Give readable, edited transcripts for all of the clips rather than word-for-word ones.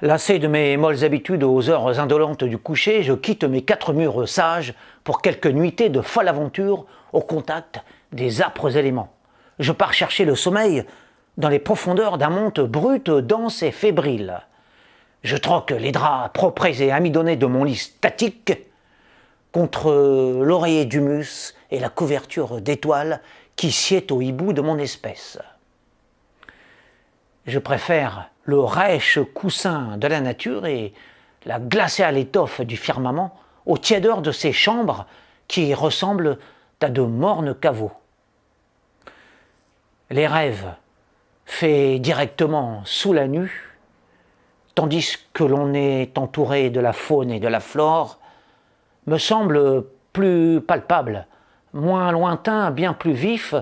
Lassé de mes molles habitudes aux heures indolentes du coucher, je quitte mes 4 murs sages pour quelques nuitées de folle aventure au contact des âpres éléments. Je pars chercher le sommeil dans les profondeurs d'un monde brut, dense et fébrile. Je troque les draps propres et amidonnés de mon lit statique contre l'oreiller d'humus et la couverture d'étoiles qui sied au hibou de mon espèce. Je préfère le rêche coussin de la nature et la glaciale étoffe du firmament aux tiédeurs de ces chambres qui ressemblent à de mornes caveaux. Les rêves faits directement sous la nue, tandis que l'on est entouré de la faune et de la flore, me semblent plus palpables, moins lointains, bien plus vifs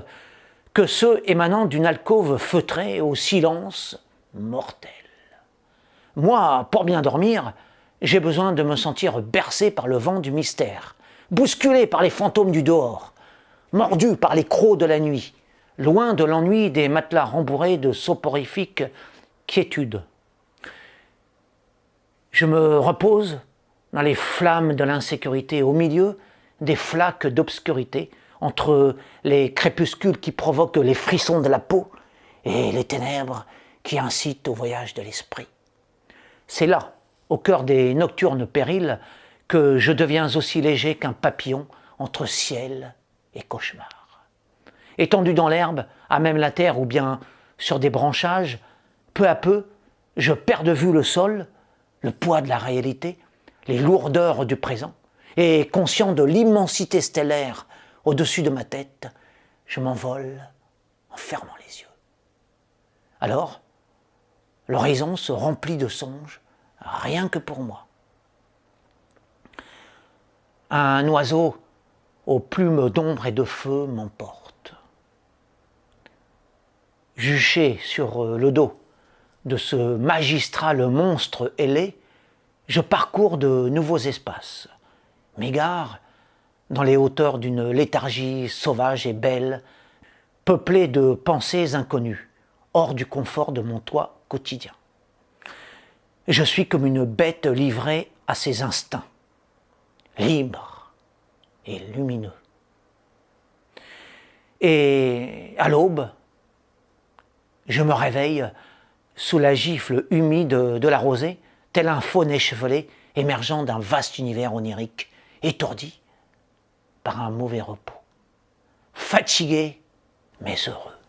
que ceux émanant d'une alcôve feutrée au silence mortel. Moi, pour bien dormir, j'ai besoin de me sentir bercé par le vent du mystère, bousculé par les fantômes du dehors, mordu par les crocs de la nuit, loin de l'ennui des matelas rembourrés de soporifiques quiétudes. Je me repose dans les flammes de l'insécurité, au milieu des flaques d'obscurité, entre les crépuscules qui provoquent les frissons de la peau et les ténèbres qui incitent au voyage de l'esprit. C'est là, au cœur des nocturnes périls, que je deviens aussi léger qu'un papillon entre ciel et cauchemar. Étendu dans l'herbe, à même la terre ou bien sur des branchages, peu à peu, je perds de vue le sol, le poids de la réalité, les lourdeurs du présent, et conscient de l'immensité stellaire au-dessus de ma tête, je m'envole en fermant les yeux. Alors, l'horizon se remplit de songes, rien que pour moi. Un oiseau aux plumes d'ombre et de feu m'emporte. Juché sur le dos de ce magistral monstre ailé, je parcours de nouveaux espaces, m'égare dans les hauteurs d'une léthargie sauvage et belle, peuplée de pensées inconnues, hors du confort de mon toit quotidien. Je suis comme une bête livrée à ses instincts, libre et lumineux. Et à l'aube, je me réveille sous la gifle humide de la rosée, tel un faune échevelé émergeant d'un vaste univers onirique, étourdi par un mauvais repos, fatigué mais heureux.